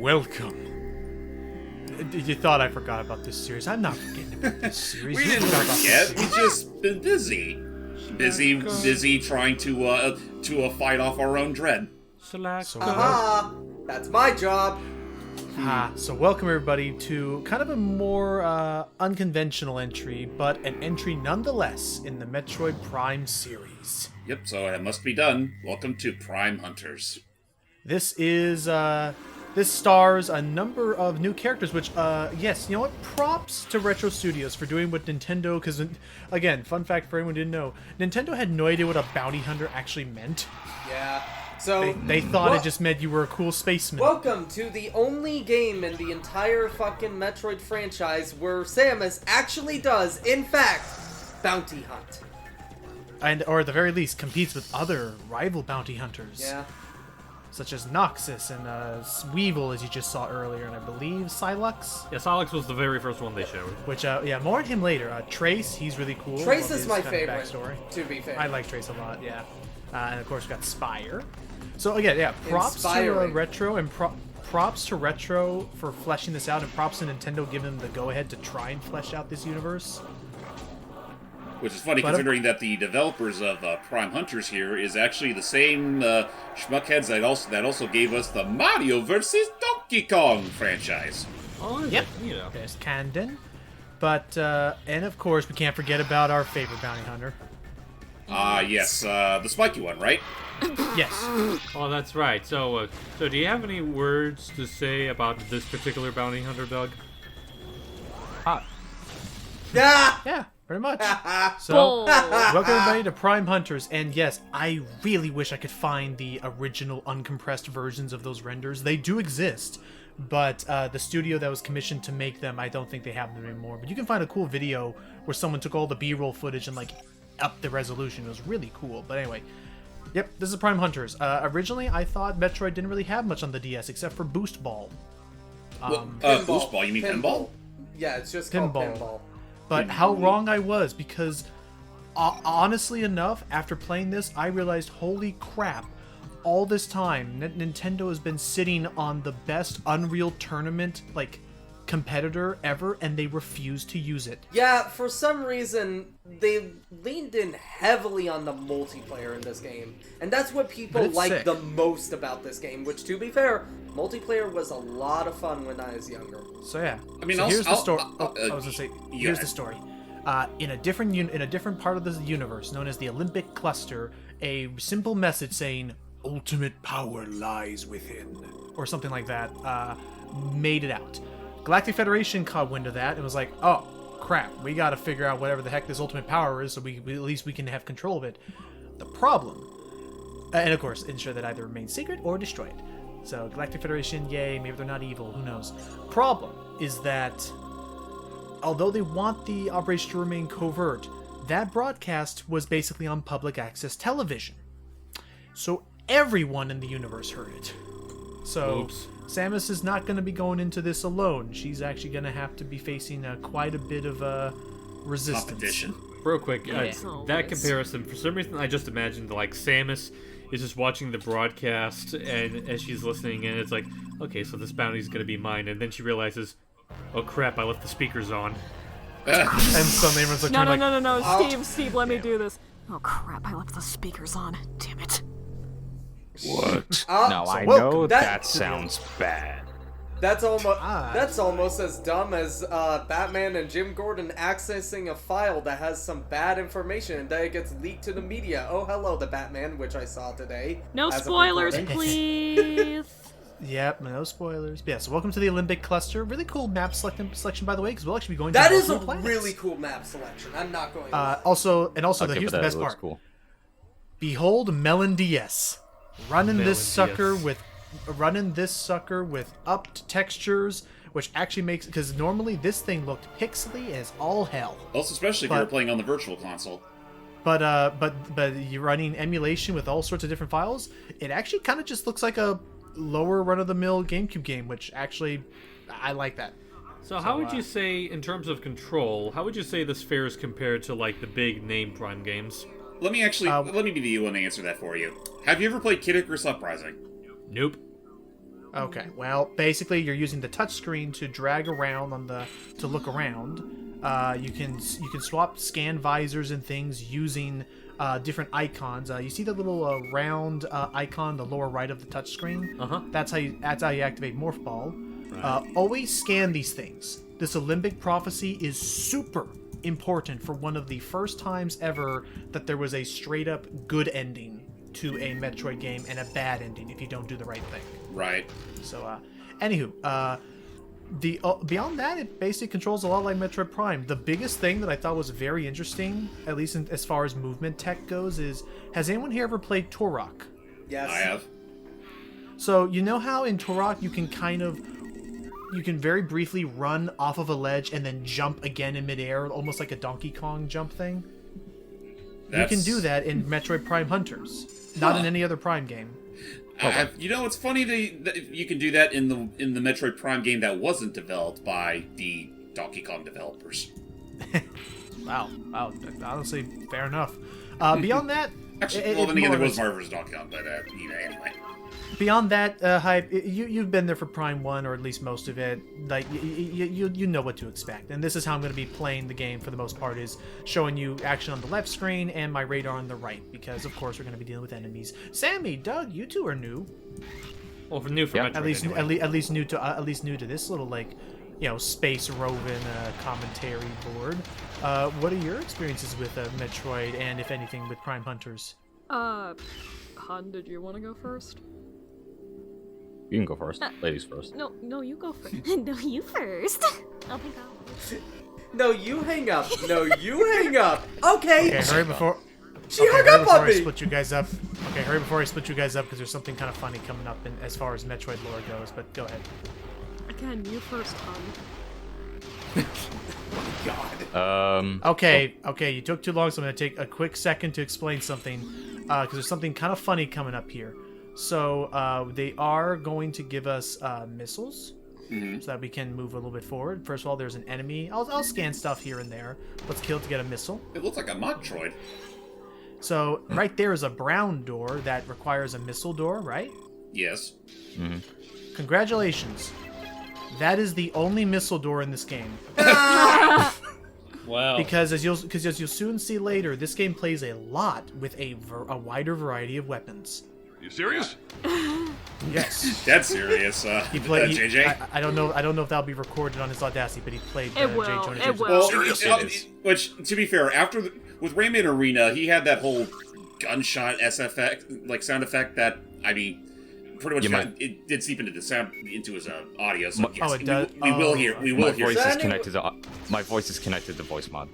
Welcome. You thought I forgot about this series. I'm not forgetting about this series. We didn't forget. We just been busy. Busy trying to fight off our own dread. That's my job. So welcome everybody to kind of a more unconventional entry, but an entry nonetheless in the Metroid Prime series. Yep, so it must be done. Welcome to Prime Hunters. This is, this stars a number of new characters, which, yes, you know what? Props to Retro Studios for doing what Nintendo, because, again, fun fact for anyone who didn't know, Nintendo had no idea what a bounty hunter actually meant. Yeah. So they thought it just meant you were a cool spaceman. Welcome to the only game in the entire fucking Metroid franchise where Samus actually does, in fact, bounty hunt. And, or at the very least, competes with other rival bounty hunters. Yeah. Such as Noxus and Weevil, as you just saw earlier, and I believe Silux. Yeah, Silux was the very first one they showed. Which, yeah, more on him later. Trace, he's really cool. Trace is my favorite, to be fair. I like Trace a lot, yeah. And of course, we got Spire. So again, yeah, props to Retro, and props to Retro for fleshing this out, and props to Nintendo giving them the go-ahead to try and flesh out this universe. Which is funny, considering that the developers of Prime Hunters here is actually the same schmuckheads that also gave us the Mario vs. Donkey Kong franchise. Oh, yep. You know. There's Camden. But, and of course, we can't forget about our favorite bounty hunter. Yes, the spiky one, right? Yes. Oh, that's right. So do you have any words to say about this particular bounty hunter, Doug? Yeah, pretty much. So, welcome everybody to Prime Hunters, and yes, I really wish I could find the original uncompressed versions of those renders. They do exist, but the studio that was commissioned to make them, I don't think they have them anymore. But you can find a cool video where someone took all the B-roll footage and, like, upped the resolution. It was really cool. But anyway, yep, this is Prime Hunters. Originally, I thought Metroid didn't really have much on the DS except for Boost Ball. Boost Ball? You mean pinball? Yeah, it's just called pinball. But how wrong I was, because honestly enough, after playing this, I realized, holy crap, all this time, Nintendo has been sitting on the best Unreal Tournament, like, competitor ever, and they refuse to use it. Yeah, for some reason, they leaned in heavily on the multiplayer in this game. And that's what people like the most about this game, which, to be fair, multiplayer was a lot of fun when I was younger. So yeah, I mean, here's the story. I was gonna say, here's the story. In a different part of the universe, known as the Olympic Cluster, a simple message saying "Ultimate power lies within," or something like that, made it out. Galactic Federation caught wind of that and was like, "Oh crap, we got to figure out whatever the heck this ultimate power is, so we at least we can have control of it." The problem, and of course, ensure that either remains secret or destroy it. So, Galactic Federation, yay, maybe they're not evil, who knows. Problem is that, although they want the operation to remain covert, that broadcast was basically on public access television. So, everyone in the universe heard it. So, oops. Samus is not going to be going into this alone. She's actually going to have to be facing quite a bit of resistance. Competition. Real quick, that comparison, for some reason I just imagined, like, Samus is just watching the broadcast, and as she's listening in, it's like, okay, so this bounty's gonna be mine, and then she realizes, oh crap, I left the speakers on. And suddenly everyone's like, no, Steve, let me do this. Oh crap, I left the speakers on. Damn it. What? No, I know that sounds bad. That's almost as dumb as Batman and Jim Gordon accessing a file that has some bad information and then it gets leaked to the media. Oh, hello, the Batman, which I saw today. No spoilers, please. Yep, no spoilers. Yeah, so welcome to the Olympic Cluster. Really cool map selection, by the way, because we'll actually be going to that is a planets. really cool map selection. I'm not going. Also, here's the best part. Cool. Behold, Melon DS, running this sucker with upped textures, which actually makes, because normally this thing looked pixely as all hell. Also, especially if you were playing on the Virtual Console. But you're running emulation with all sorts of different files. It actually kind of just looks like a lower run-of-the-mill GameCube game, which actually, I like that. So how would you say, in terms of control, how would you say this fares compared to, like, the big name Prime games? Let me be the one to answer that for you. Have you ever played Kid Icarus Uprising? Nope. Okay, well, basically you're using the touchscreen to drag around to look around. You can swap scan visors and things using different icons. You see the little round icon, the lower right of the touchscreen? That's how you activate Morph Ball. Right. Always scan these things. This Olympic prophecy is super important for one of the first times ever that there was a straight up good ending to a Metroid game and a bad ending if you don't do the right thing. Right. So, anywho, beyond that, it basically controls a lot like Metroid Prime. The biggest thing that I thought was very interesting, at least as far as movement tech goes, is has anyone here ever played Turok? Yes. I have. So, you know how in Turok you can very briefly run off of a ledge and then jump again in midair, almost like a Donkey Kong jump thing? You can do that in Metroid Prime Hunters, not in any other Prime game. You know, it's funny that you can do that in the Metroid Prime game that wasn't developed by the Donkey Kong developers. Wow. Honestly, fair enough. Beyond that, actually, well, then again, there was Marvel's Donkey Kong, but anyway. Beyond that, Hype, you've been there for Prime 1, or at least most of it. Like, you know what to expect. And this is how I'm going to be playing the game for the most part, is showing you action on the left screen and my radar on the right, because, of course, we're going to be dealing with enemies. Sammy, Doug, you two are new. Well, new for Metroid, at least new to this little, like, space roving commentary board. What are your experiences with Metroid, and, if anything, with Prime Hunters? Han, did you want to go first? You can go first. Ladies first. No, you go first. No, you first. Oh my god. No, you hang up. No, you hang up. Okay. Okay, hurry before. She hung up on me. I split you guys up. Okay, hurry before I split you guys up, because there's something kind of funny coming up as far as Metroid lore goes. But go ahead. Again, you first, Han. God. Okay. You took too long, so I'm gonna take a quick second to explain something, because there's something kind of funny coming up here. So they are going to give us missiles, so that we can move a little bit forward. First of all, there's an enemy. I'll scan stuff here and there. Let's kill it to get a missile. It looks like a Metroid. So right there is a brown door that requires a missile door, right? Yes. Mm-hmm. Congratulations. That is the only missile door in this game. Wow. Because as you'll soon see later, this game plays a lot with a wider variety of weapons. You serious? Yes. Dead serious. JJ. I don't know if that'll be recorded on his Audacity, but he played It will. J. Jonah It Jameson. will. Which, to be fair, with Rayman Arena, he had that whole gunshot SFX sound effect that pretty much it did seep into the sound into his audio. So yes, it does. We will hear. My voice is connected to voice mod.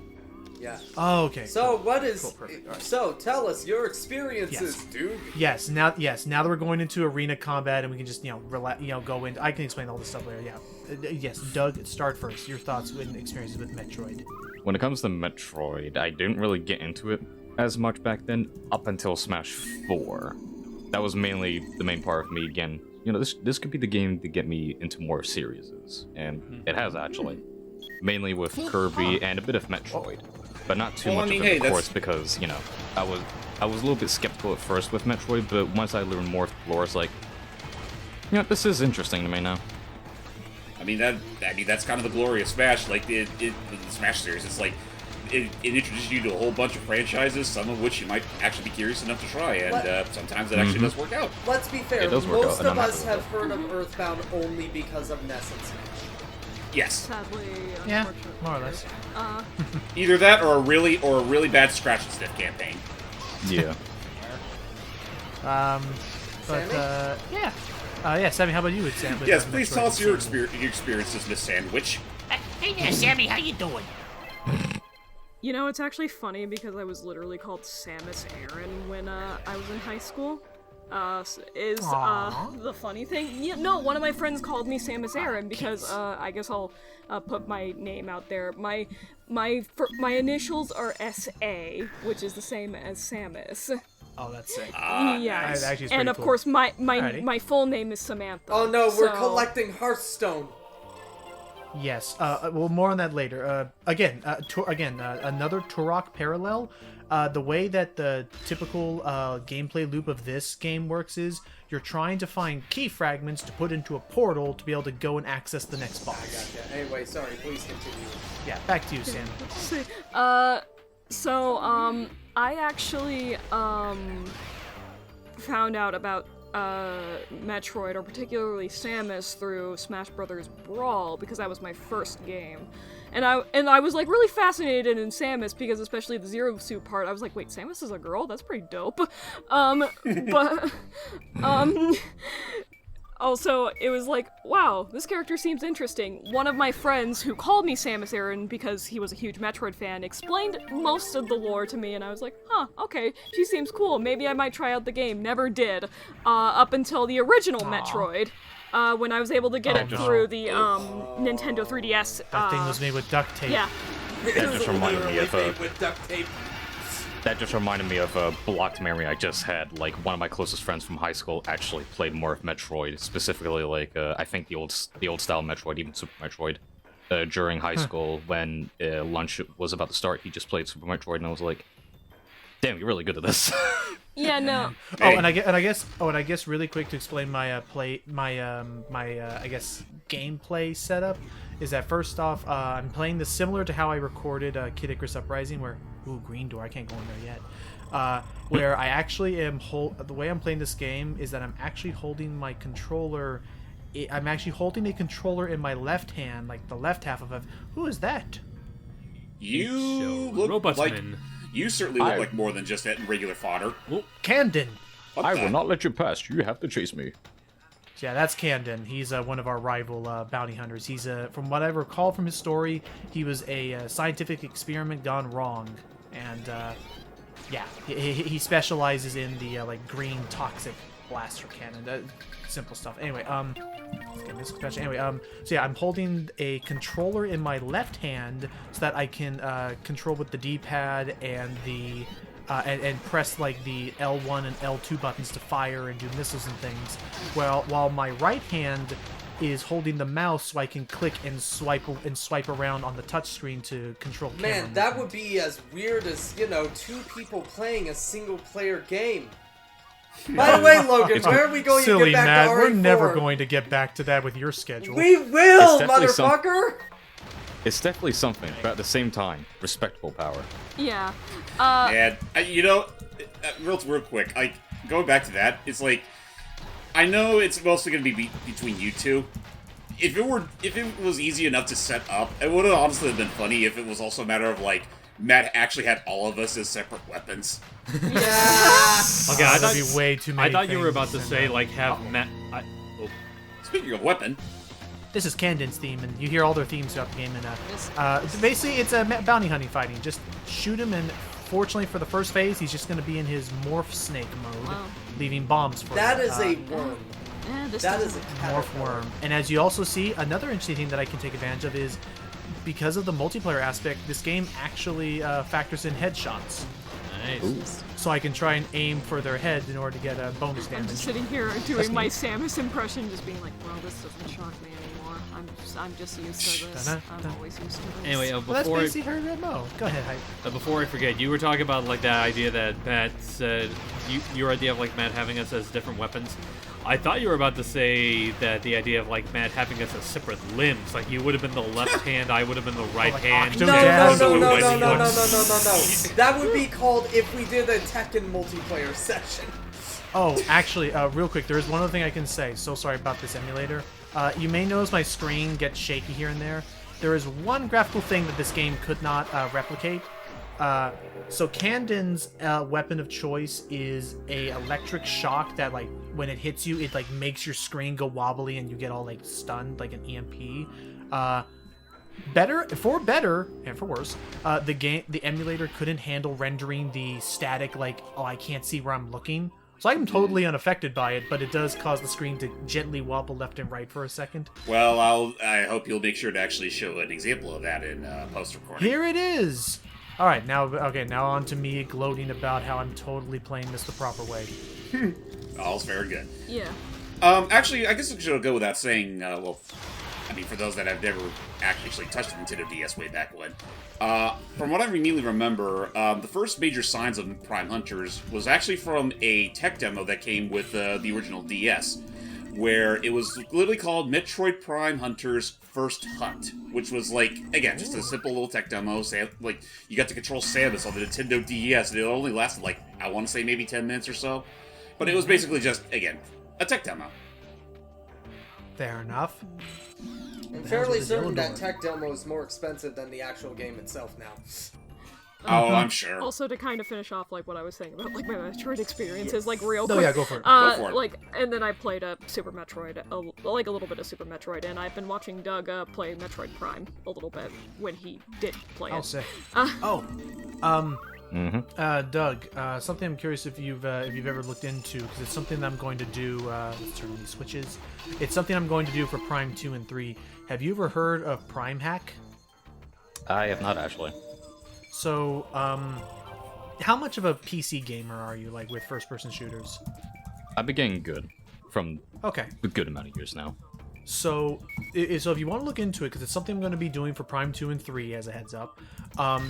Yeah. Oh, okay. So what is? Cool, perfect. All right. So tell us your experiences, dude. Yes. Now that we're going into arena combat and we can just go into. I can explain all this stuff later. Yeah. Yes. Doug, start first. Your thoughts and experiences with Metroid. When it comes to Metroid, I didn't really get into it as much back then, up until Smash 4. That was mainly the main part of me. Again, this could be the game to get me into more series, and it has actually. Mainly with Kirby and a bit of Metroid. But not too much of it, of course, because, I was a little bit skeptical at first with Metroid, but once I learned more lore, it's like, this is interesting to me now. That's kind of the glory of Smash. Like, the Smash series, it's like, it introduces you to a whole bunch of franchises, some of which you might actually be curious enough to try, and sometimes it actually does work out. Let's be fair, It does work most out, and of I'm us happy have heard of Earthbound only because of Ness and Smash. Yes. Sadly, Yeah, unfortunately. more or less. Either that or a really bad scratch and sniff campaign. Yeah. Sammy, how about you? Yes, please tell us your experiences, Miss Sandwich. Hey there, Sammy, how you doing? It's actually funny because I was literally called Samus Aran when I was in high school. The funny thing. One of my friends called me Samus Aran because I guess I'll put my name out there. My initials are SA, which is the same as Samus. Oh, that's sick. Yes. That actually is and pretty of cool. course my Alrighty. full name is Samantha. Oh no, we're so- collecting Hearthstone. Yes. Well, more on that later. Again, another Turok parallel. The way that the typical gameplay loop of this game works is you're trying to find key fragments to put into a portal to be able to go and access the next boss. I gotcha. Anyway, sorry, please continue. Yeah, back to you, Sam. I actually found out about Metroid, or particularly Samus, through Smash Brothers Brawl, because that was my first game. And I was like really fascinated in Samus, because especially the Zero Suit part, I was like, wait, Samus is a girl? That's pretty dope. Also, it was like, wow, this character seems interesting. One of my friends, who called me Samus Aran because he was a huge Metroid fan, explained most of the lore to me, and I was like, huh, okay, she seems cool. Maybe I might try out the game. Never did. Up until the original Metroid, when I was able to get it through the Nintendo 3DS. That thing was made with duct tape. Yeah. That just reminded me of with duct tape. That just reminded me of a blocked memory I just had. Like, one of my closest friends from high school actually played more of Metroid, specifically, like, I think the old style Metroid, even Super Metroid. During high school, when lunch was about to start, he just played Super Metroid, and I was like, damn, you're really good at this. Yeah, no. Oh, and I guess really quick to explain my I guess gameplay setup is that first off, I'm playing this similar to how I recorded Kid Icarus Uprising, where green door, I can't go in there yet. Where I actually am the way I'm playing this game is that I'm actually holding my controller. I'm actually holding a controller in my left hand, like the left half of it. Who is that? You look Robotsman. You certainly look like more than just that regular fodder. Camden. I will not let you pass. You have to chase me. So yeah, that's Camden. He's one of our rival bounty hunters. He's from what I recall from his story, he was a scientific experiment gone wrong, and yeah, he specializes in the like green toxic blaster cannon. Simple stuff. Anyway, let's get this question. Anyway, so yeah, I'm holding a controller in my left hand so that I can control with the D-pad and the and press like the L1 and L2 buttons to fire and do missiles and things, while my right hand is holding the mouse so I can click and swipe around on the touchscreen to control camera. Man, that would be as weird as, two people playing a single-player game. By the way, Logan, where are we going to get back Matt, to RE4? we're never going to get back to that with your schedule. We will, It's definitely motherfucker! It's definitely something, but at the same time, respectable power. Yeah. And real quick, like going back to that, it's like I know it's mostly going to be between you two. If it was easy enough to set up, it would have honestly been funny if it was also a matter of like Matt actually had all of us as separate weapons. Yeah. Okay, I thought that'd be way too many. I thought you were about to things, say and, like have Matt. Speaking of weapon, this is Camden's theme, and you hear all their themes throughout the game. And basically, it's a bounty hunting fighting. Just shoot him, and fortunately for the first phase, he's just going to be in his morph snake mode, leaving bombs for That you. is a worm. That is a morph worm. And as you also see, another interesting thing that I can take advantage of is because of the multiplayer aspect, this game actually factors in headshots. Nice. So I can try and aim for their head in order to get a bonus I'm damage. just sitting here doing my Samus impression, just being like, well, this doesn't shock me anymore. I'm just used to this. I'm always used to this. Anyway, Well, that's before basically her MO. Go ahead, Hype. before I forget, you were talking about like that idea that Matt said, your idea of like Matt having us as different weapons. I thought you were about to say that the idea of like Matt having us as separate limbs, like you would have been the left hand, I would have been the right like hand. Octo No. Jazz? That would be called if we did a Tekken multiplayer session. Oh, actually, real quick, there is one other thing I can say. So sorry about this emulator. You may notice my screen gets shaky here and there. There is one graphical thing that this game could not replicate. So Camden's weapon of choice is a electric shock that, like, when it hits you, it like makes your screen go wobbly and you get all like stunned, like an EMP. Better and for worse, the emulator couldn't handle rendering the static, like, oh, I can't see where I'm looking. So I'm totally unaffected by it, but it does cause the screen to gently wobble left and right for a second. well, I hope you'll make sure to actually show an example of that in post-recording. Here it is! Alright, now on to me gloating about how I'm totally playing this the proper way. All's very good. Yeah. Actually, I guess I should go without saying, I mean, for those that have never actually touched the Nintendo DS way back when. From what I immediately remember, the first major signs of Prime Hunters was actually from a tech demo that came with the original DS, where it was literally called Metroid Prime Hunters First Hunt, which was like, again, just a simple little tech demo. Like, you got to control Samus on the Nintendo DS, and it only lasted, like, I want to say maybe 10 minutes or so. But it was basically just, again, a tech demo. Fair enough. I'm fairly certain that tech demo is more expensive than the actual game itself now. Oh, I'm sure. Also, to kind of finish off like what I was saying about like my Metroid experiences, like real Oh quick. yeah, go for it. Go for it. Like, and then I played Super Metroid, like a little bit of Super Metroid, and I've been watching Doug play Metroid Prime a little bit when he did play it. I'll say. Doug, something I'm curious if you've ever looked into, because it's something that I'm going to do. Let's turn on these switches. It's something I'm going to do for Prime 2 and 3. Have you ever heard of Prime Hack? I have not actually. So, how much of a PC gamer are you, like, with first-person shooters? I've been getting good from Okay. a good amount of years now. So if you want to look into it, because it's something I'm going to be doing for Prime 2 and 3 as a heads up,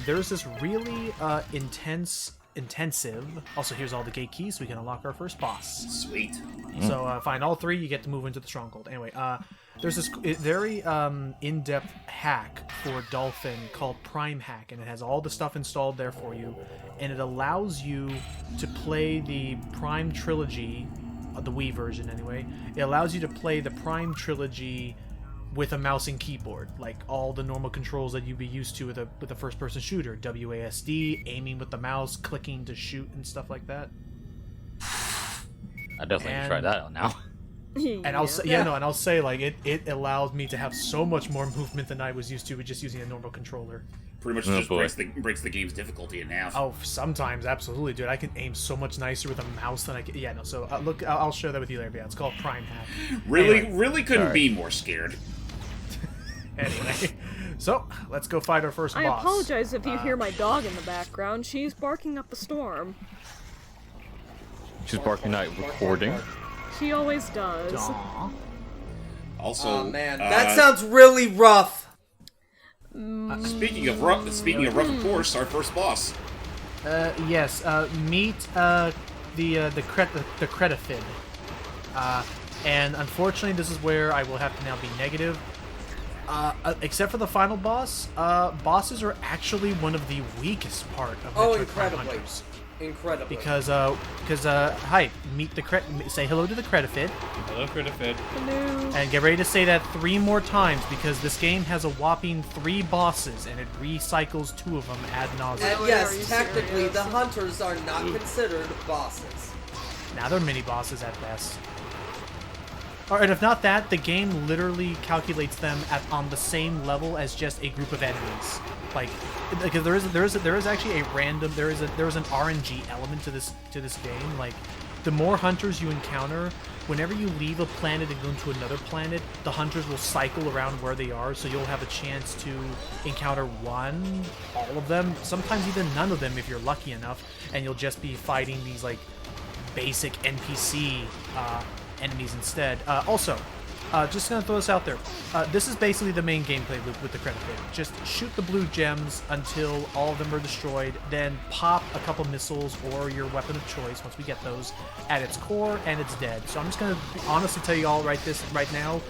there's this really intensive... Also, here's all the gate keys so we can unlock our first boss. Sweet. So find all 3, you get to move into the stronghold. Anyway, there's this very in-depth hack for Dolphin called Prime Hack, and it has all the stuff installed there for you, and it allows you to play the Prime Trilogy, the Wii version anyway. It allows you to play the Prime Trilogy with a mouse and keyboard, like all the normal controls that you'd be used to with a first-person shooter. WASD, aiming with the mouse, clicking to shoot, and stuff like that. I definitely need to try that out now. And I'll say, and I'll say, like, it allows me to have so much more movement than I was used to with just using a normal controller. Pretty much just breaks the game's difficulty in half. Oh, sometimes, absolutely, dude. I can aim so much nicer with a mouse than I can. Yeah, no. So look, I'll share that with you later. Yeah, it's called Prime Hack. Really couldn't be more scared. Anyway, so let's go fight our first boss. I apologize if you hear my dog in the background. She's barking up a storm. She's barking at recording. She always does. Aww. Also, Oh man, that sounds really rough. Speaking of rough, of course, our first boss. Yes. Meet the Cretafid. And unfortunately, this is where I will have to now be negative. Except for the final boss, bosses are actually one of the weakest part of Metroid Prime Hunters. Incredibly. Because hi, meet the say hello to the Cretafid. Hello, Cretafid. Hello. And get ready to say that 3 more times, because this game has a whopping 3 bosses, and it recycles 2 of them ad nauseum. And yes, technically, the hunters are not considered bosses. Now they're mini-bosses at best. And if not that, the game literally calculates them on the same level as just a group of enemies. Like, because there is actually a random there is an RNG element to this game. Like, the more hunters you encounter, whenever you leave a planet and go into another planet, the hunters will cycle around where they are, so you'll have a chance to encounter one, all of them, sometimes even none of them if you're lucky enough, and you'll just be fighting these like basic NPC enemies instead. Also, just gonna throw this out there. This is basically the main gameplay with the Cretafid. Just shoot the blue gems until all of them are destroyed, then pop a couple missiles or your weapon of choice once we get those at its core, and it's dead. So I'm just gonna honestly tell you all right now.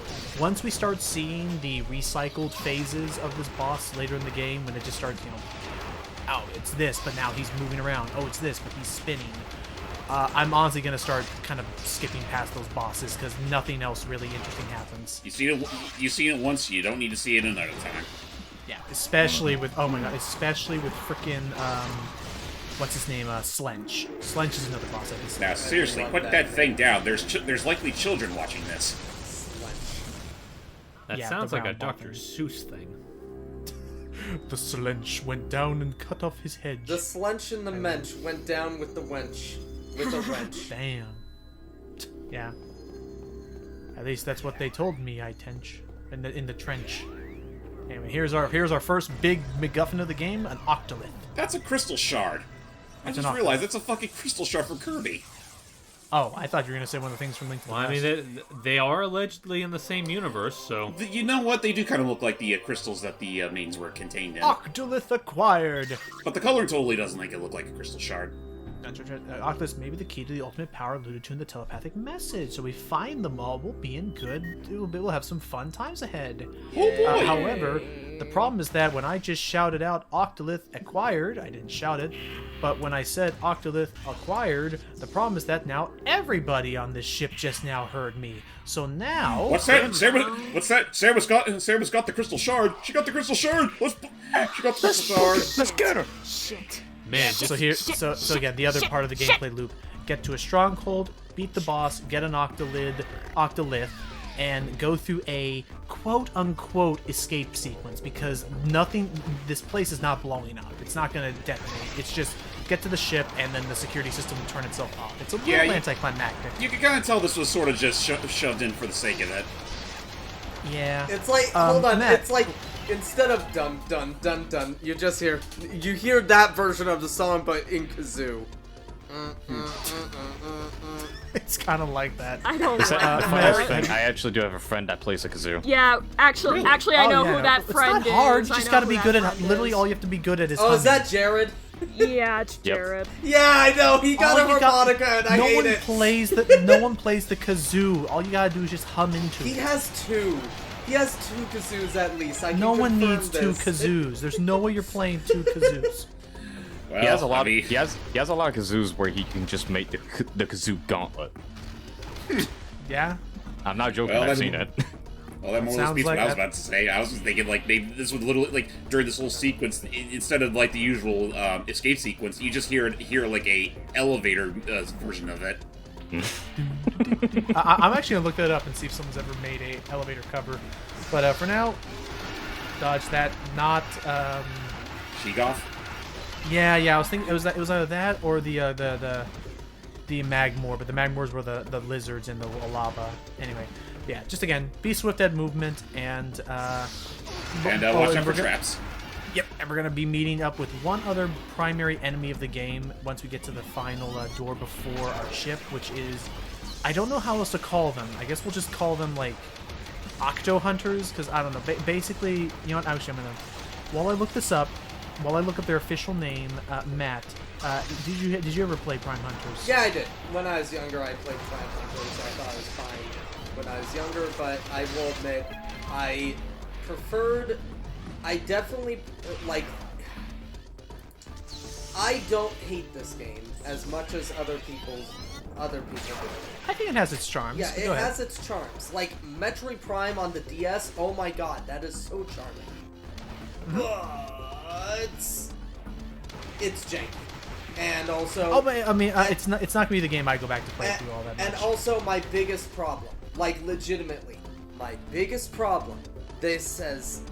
Once we start seeing the recycled phases of this boss later in the game, when it just starts, oh, it's this, but now he's moving around. Oh, it's this, but he's spinning. I'm honestly going to start kind of skipping past those bosses, because nothing else really interesting happens. You see it once, you don't need to see it another time. Yeah, especially with, oh my god, especially with frickin', what's his name, Slench. Slench is another boss I can see. Now, seriously, put that thing down. There's likely children watching this. That sounds like a Dr. Seuss thing. The Slench went down and cut off his head. The Slench and the Mensch went down with the wench. With a wrench. Damn. Yeah. At least that's what they told me, I tench. In the trench. Anyway, here's our first big MacGuffin of the game, an octolith. That's a crystal shard. I just realized that's a fucking crystal shard from Kirby. Oh, I thought you were going to say one of the things from Link to the Well, Past. I mean, they are allegedly in the same universe, so... You know what? They do kind of look like the crystals that the mains were contained in. Octolith acquired! But the color totally doesn't make it look like a crystal shard. Octolith may be the key to the ultimate power alluded to in the telepathic message. So we find them all, we'll be in good. We'll have some fun times ahead. Oh boy! However, the problem is that when I just shouted out Octolith acquired, I didn't shout it, but when I said Octolith acquired, the problem is that now everybody on this ship just now heard me. So now... What's that? What's that? Sarah's got the crystal shard. She got the crystal shard. She got the crystal shard. Let's get her. Shit. Man, So here, so again, the other part of the gameplay loop: get to a stronghold, beat the boss, get an Octolith, and go through a quote-unquote escape sequence because this place is not blowing up. It's not going to detonate. It's just get to the ship and then the security system will turn itself off. It's a little anticlimactic. You can kind of tell this was sort of just shoved in for the sake of it. Yeah. It's like, hold on, Matt, it's like, instead of dun dun dun dun, you hear that version of the song, but in kazoo. it's kind of like that. I don't know. I actually do have a friend that plays a kazoo. Yeah, actually, I know who that friend is. It's not hard. You I just know got to who be that good at. friend Literally, is. all you have to be good at is. Oh, is humming. that Jared? Yeah, it's Yep. Jared. Yeah, I know, he got All a you got- harmonica and I no hate one it. plays the kazoo. All you gotta do is just hum into He it. has two. He has two kazoos at least. I can No one confirm needs two this. kazoos. There's no way you're playing two kazoos. Well, He has a lot. I mean, He has a lot of kazoos where he can just make the kazoo gauntlet. Yeah. I'm not joking. Well, I've then- seen it. well, that more or less Sounds beats like what I was that- about to say. I was just thinking, like, maybe this would literally, like, during this whole sequence, instead of, like, the usual escape sequence, you just hear like, a elevator version of it. I'm actually gonna look that up and see if someone's ever made a elevator cover. But for now, dodge that. Not. Sheegoth? Yeah. I was thinking it was either that or the Magmor, but the Magmors were the lizards in the lava. Anyway, yeah. Just again, be swift at movement and. And watch out for traps. Yep, and we're gonna be meeting up with one other primary enemy of the game once we get to the final door before our ship, which is, I don't know how else to call them. I guess we'll just call them like Octo Hunters, because I don't know. Basically, you know what? Actually, I'm gonna. While I look this up, while I look up their official name, Matt, did you ever play Prime Hunters? Yeah, I did. When I was younger, I played Prime Hunters. I thought it was fine when I was younger, but I will admit, I definitely, like, I don't hate this game as much as other people do. I think it has its charms. Yeah, Go it ahead. has its charms. Like, Metroid Prime on the DS, oh my god, that is so charming. It's janky. And also... Oh, but I mean, it's not gonna be the game I go back to play through all that much. And also, my biggest problem, like, legitimately, my biggest problem, this is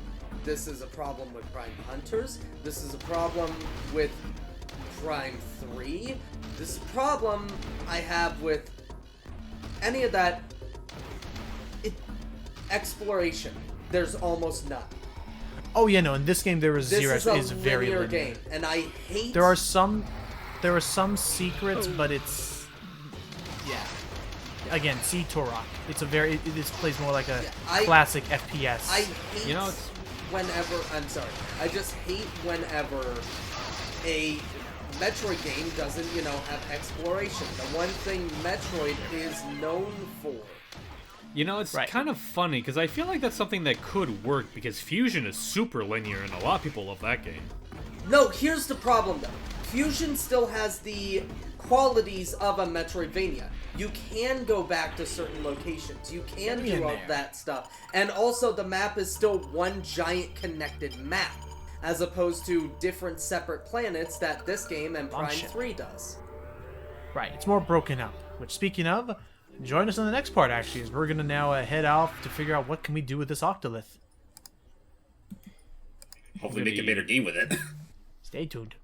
a problem with Prime Hunters, this is a problem with Prime 3, this is a problem I have with any of that exploration. There's almost none. Oh yeah, no. In this game, there is This zero. is a It's very linear linear. game, and I hate... There are some secrets, but it's again, see Turok. It's a very this plays more like a classic FPS. I hate You know, it's- whenever... I'm sorry. I just hate whenever a Metroid game doesn't, have exploration. The one thing Metroid is known for. You know, it's Right. kind of funny, because I feel like that's something that could work, because Fusion is super linear, and a lot of people love that game. No, here's the problem, though. Fusion still has the qualities of a Metroidvania. You can go back to certain locations. You can do all that stuff. And also, the map is still one giant connected map, as opposed to different separate planets that this game and Prime 3 does. Right, it's more broken up. Which, speaking of, join us in the next part, actually, as we're going to now head off to figure out what can we do with this Octolith. Hopefully make a better game with it. Stay tuned.